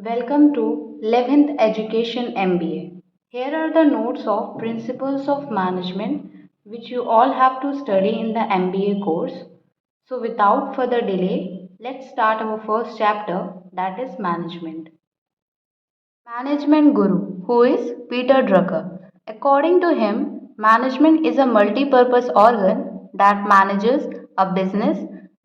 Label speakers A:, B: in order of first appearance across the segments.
A: Welcome to 11th Education MBA. Here are the notes of Principles of Management which you all have to study in the MBA course. So without further delay, let's start our first chapter, that is Management. Management Guru, who is Peter Drucker. According to him, management is a multi-purpose organ that manages a business,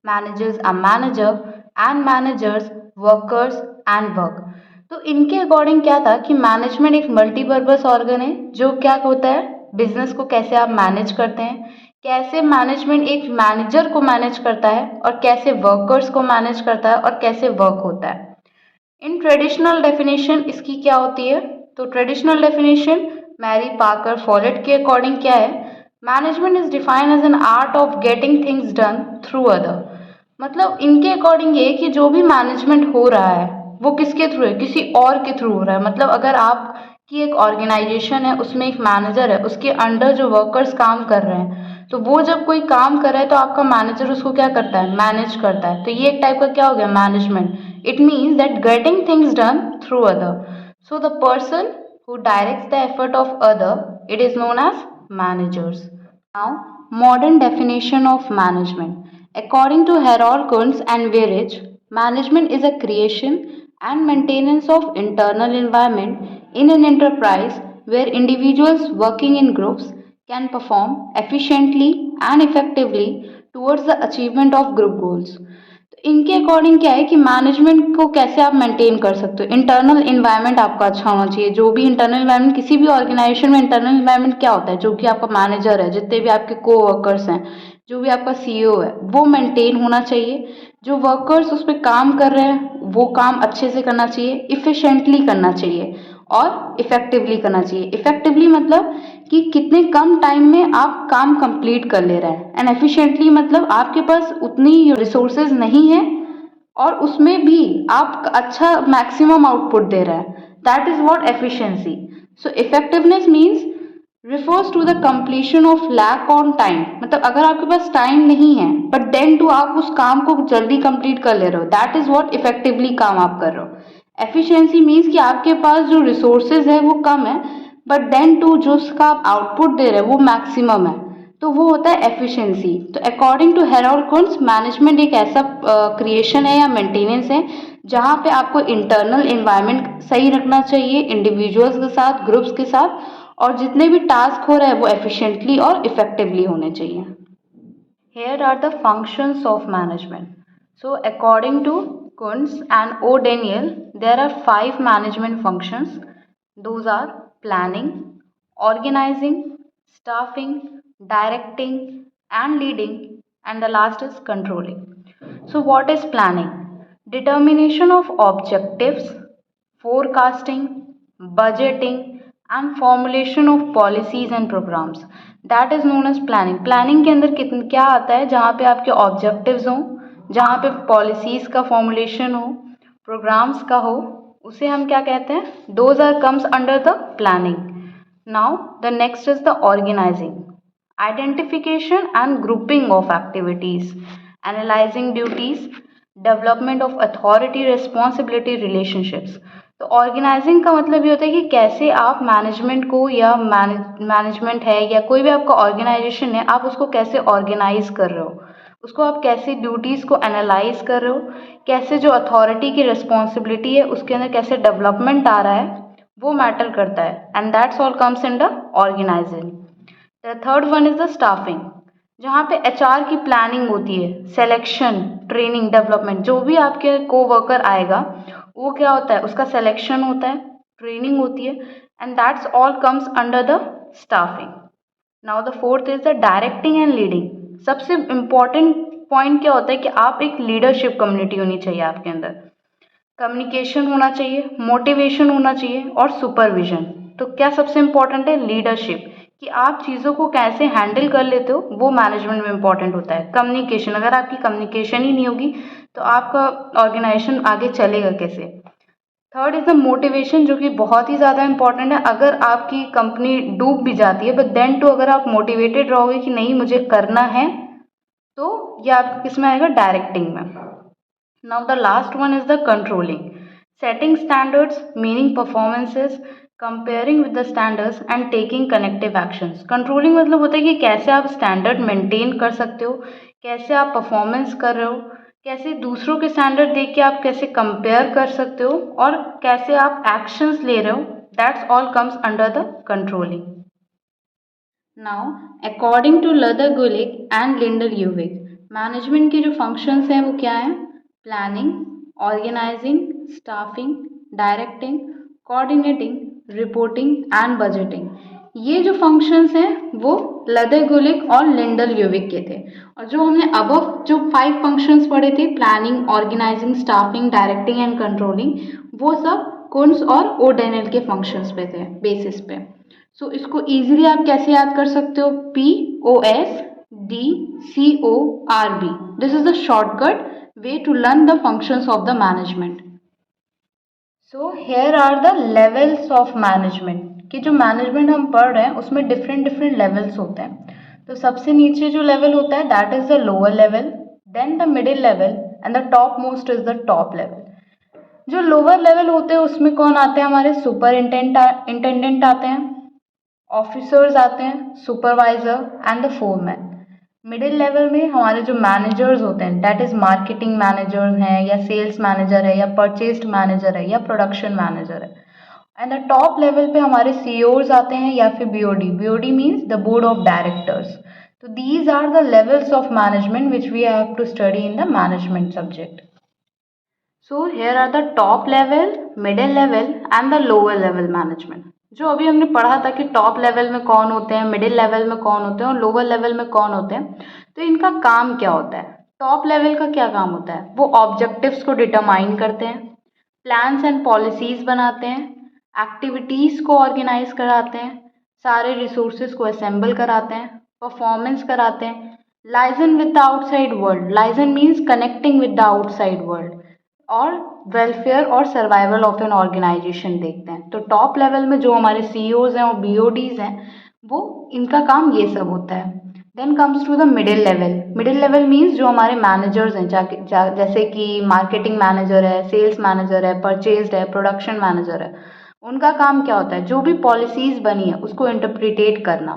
A: manages a manager, and managers workers and work. तो इनके according क्या था कि management एक multipurpose organ है जो क्या होता है, बिजनेस को कैसे आप मैनेज करते हैं, कैसे मैनेजमेंट एक मैनेजर को मैनेज करता है और कैसे वर्कर्स को मैनेज करता है और कैसे वर्क होता है. इन ट्रेडिशनल डेफिनेशन इसकी क्या होती है, तो traditional definition Mary Parker Follett के अकॉर्डिंग क्या है, management is defined as an art of getting things done through other. मतलब इनके अकॉर्डिंग ये कि जो भी मैनेजमेंट हो रहा है वो किसके थ्रू है, किसी और के थ्रू हो रहा है. मतलब अगर आपकी एक ऑर्गेनाइजेशन है, उसमें एक मैनेजर है, उसके अंडर जो वर्कर्स काम कर रहे हैं, तो वो जब कोई काम कर रहा है तो आपका मैनेजर उसको क्या करता है, मैनेज करता है. तो ये एक टाइप का क्या हो गया, management. It means that getting things done through other. So the person who directs the effort of other, it is known as managers. Now, modern definition of management. According to Harold Kuntz and Virich, management is a creation and maintenance of internal environment in an enterprise where individuals working in groups can perform efficiently and effectively towards the achievement of group goals. इनके according क्या है कि management को कैसे आप maintain कर सकते हो. इंटरनल इन्वायरमेंट आपका अच्छा होना चाहिए. जो भी इंटरनल इन्वायरमेंट, किसी भी ऑर्गेनाइजेशन में इंटरनल इन्वायरमेंट क्या होता है, जो कि आपका मैनेजर है, जितने भी आपके को वर्कर्स हैं, जो भी आपका सीईओ है, वो मेंटेन होना चाहिए. जो वर्कर्स उस पर काम कर रहे हैं वो काम अच्छे से करना चाहिए, इफिशिएंटली करना चाहिए और इफेक्टिवली करना चाहिए. इफेक्टिवली मतलब कि कितने कम टाइम में आप काम कंप्लीट कर ले रहे हैं, एंड एफिशिएंटली मतलब आपके पास उतनी रिसोर्सेज नहीं है और उसमें भी आप अच्छा मैक्सिमम आउटपुट दे रहे हैं. That is what efficiency. So effectiveness means refers to the completion of lack on time. मतलब अगर आपके पास टाइम नहीं है बट देन टू आप उस काम को जल्दी कंप्लीट कर ले रहे हो, दैट इज व्हाट इफेक्टिवली काम आप कर रहे हो. एफिशिएंसी मीन्स कि आपके पास जो रिसोर्सेज है वो कम है बट देन टू जो उसका आप आउटपुट दे रहे हो वो मैक्सिमम है, तो वो होता है एफिशिएंसी. तो अकॉर्डिंग टू हेरोल्ड कुंट्ज, मैनेजमेंट एक ऐसा क्रिएशन है या मेंटेनेंस है जहाँ पे आपको इंटरनल इन्वायरमेंट सही रखना चाहिए इंडिविजुअल्स के साथ, ग्रुप्स के साथ, और जितने भी टास्क हो रहे हैं वो एफिशिएंटली और इफेक्टिवली होने चाहिए. Here are the functions of management. So according to Kuntz and O'Daniel, there are 5 management functions. Those are planning, organizing, staffing, directing and leading, and the last is controlling. So what is planning? Determination of objectives, forecasting, budgeting and formulation of policies and programs. That is known as planning. Planning के अंदर कितन क्या आता है, जहाँ पे आपके objectives हों, जहाँ पे पॉलिसीज का फॉर्मुलेशन हो, प्रोग्राम्स का हो, उसे हम क्या कहते हैं, those are comes under the planning. Now the next is the organising. Identification and grouping of activities, analysing duties, development of authority responsibility relationships. तो ऑर्गेनाइजिंग का मतलब ये होता है कि कैसे आप मैनेजमेंट को या मैनेजमेंट है या कोई भी आपका ऑर्गेनाइजेशन है, आप उसको कैसे ऑर्गेनाइज कर रहे हो, उसको आप कैसे ड्यूटीज़ को एनालाइज कर रहे हो, कैसे जो अथॉरिटी की रिस्पॉन्सिबिलिटी है उसके अंदर कैसे डेवलपमेंट आ रहा है, वो मैटर करता है. And that's all comes in the organising. The third one is the staffing, जहाँ पे एचआर की प्लानिंग होती है, सिलेक्शन, ट्रेनिंग, डेवलपमेंट. जो भी आपके को वर्कर आएगा वो क्या होता है, उसका सिलेक्शन होता है, ट्रेनिंग होती है, and that's all comes under the staffing. Now the fourth is the directing and leading. सबसे इम्पॉर्टेंट पॉइंट क्या होता है कि आप एक लीडरशिप कम्युनिटी होनी चाहिए आपके अंदर. कम्युनिकेशन होना चाहिए, मोटिवेशन होना चाहिए और सुपरविजन. तो क्या सबसे इम्पॉर्टेंट है, लीडरशिप, कि आप चीज़ों को कैसे हैंडल कर लेते हो, वो मैनेजमेंट में इम्पॉर्टेंट होता है. कम्युनिकेशन, अगर आपकी कम्युनिकेशन ही नहीं होगी तो आपका ऑर्गेनाइजेशन आगे चलेगा कैसे. थर्ड इज द मोटिवेशन, जो कि बहुत ही ज़्यादा इंपॉर्टेंट है. अगर आपकी कंपनी डूब भी जाती है बट देन टू अगर आप मोटिवेटेड रहोगे कि नहीं मुझे करना है, तो ये आपका किस में आएगा, डायरेक्टिंग में. Now the last one is the controlling. setting standards, meaning performances, comparing with the standards and taking connective actions. Controlling मतलब होता है कि कैसे आप स्टैंडर्ड मेंटेन कर सकते हो, कैसे आप परफॉर्मेंस कर रहे हो, कैसे दूसरों के स्टैंडर्ड देख के आप कैसे कंपेयर कर सकते हो और कैसे आप एक्शंस ले रहे हो. That's all comes under the controlling. Now according to Luther Gulick and Lyndall Urwick, management के जो फंक्शंस हैं वो क्या हैं? Planning, organising, staffing, directing, coordinating, reporting and budgeting. ये जो फंक्शंस हैं वो लदर गुलिक और लिंडर यूविक के थे. और जो हमने अबव जो 5 फंक्शंस पढ़े थे, planning, organising, staffing, directing and controlling, वो सब कुन्स और ओडेनल के फंक्शंस पे थे, बेसिस पे. सो इसको इजीली आप कैसे याद कर सकते हो? POSDCORB. This is the shortcut way to learn the functions of the management. So here are the levels of management. कि जो मैनेजमेंट हम पढ़ रहे हैं उसमें डिफरेंट डिफरेंट लेवल्स होते हैं. तो सबसे नीचे जो लेवल होता है that is the lower level, then the middle level and the top most is the top level. जो लोअर लेवल होते हैं उसमें कौन आते हैं? हमारे सुपर इंटेंडेंट आते हैं, ऑफिसर्स आते हैं, supervisor and the foreman. Middle level में हमारे जो मैनेजर्स होते हैं दैट इज मार्केटिंग मैनेजर हैं या सेल्स मैनेजर है या परचेस्ड मैनेजर है या प्रोडक्शन मैनेजर है. एंड द टॉप लेवल पे हमारे सीईओज आते हैं या फिर BOD. BOD means the board of directors. तो these are the levels of management which we have to study in the management subject. So here are the top level, middle level and the lower level management. जो अभी हमने पढ़ा था कि top level में कौन होते हैं, मिडिल लेवल में कौन होते हैं और लोअर लेवल में कौन होते हैं, तो इनका काम क्या होता है? टॉप लेवल का क्या काम होता है? वो ऑब्जेक्टिव्स को डिटरमाइन करते हैं, प्लान्स एंड पॉलिसीज बनाते हैं, एक्टिविटीज़ को ऑर्गेनाइज कराते हैं, सारे रिसोर्सेज को असेंबल कराते हैं, परफॉर्मेंस कराते हैं, liaison with the outside world. Liaison means connecting with the outside world. और वेलफेयर और सर्वाइवल ऑफ एन ऑर्गेनाइजेशन देखते हैं. तो टॉप लेवल में जो हमारे सीईओज हैं और बीओडीज हैं वो इनका काम ये सब होता है. Then comes to the middle level. Middle level means जो हमारे मैनेजर्स हैं जैसे कि मार्केटिंग मैनेजर है, सेल्स मैनेजर है, परचेज्ड है, प्रोडक्शन मैनेजर है. उनका काम क्या होता है? जो भी पॉलिसीज़ बनी है उसको इंटरप्रिटेट करना,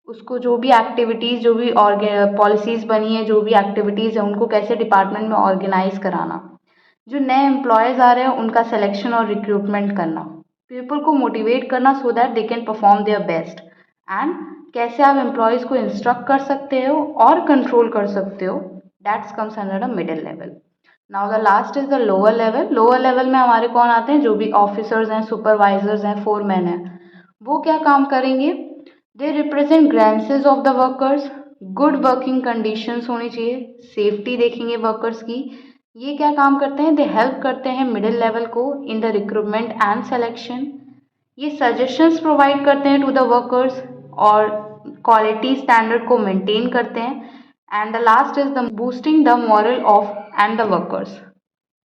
A: उसको जो भी एक्टिविटीज़, जो भी पॉलिसीज़ बनी है, जो भी एक्टिविटीज़ है उनको कैसे डिपार्टमेंट में ऑर्गेनाइज कराना, जो नए एम्प्लॉयज़ आ रहे हैं उनका सिलेक्शन और रिक्रूटमेंट करना, पीपल को मोटिवेट करना so that they can perform their best, and कैसे आप एम्प्लॉयज़ को इंस्ट्रक्ट कर सकते हो और कंट्रोल कर सकते हो. That's comes under the middle level. Now the last is the lower level. Lower level में हमारे कौन आते हैं? जो भी ऑफिसर्स हैं, सुपरवाइजर्स हैं, फोरमैन हैं. वो क्या काम करेंगे? They represent grievances of the workers. Good working conditions होनी चाहिए, सेफ्टी देखेंगे वर्कर्स की. ये क्या काम करते हैं? दे हेल्प करते हैं मिडिल लेवल को in the recruitment and selection. ये सजेशंस प्रोवाइड करते हैं टू द वर्कर्स और क्वालिटी स्टैंडर्ड को मेंटेन करते हैं. And the last is the boosting the moral of and the workers.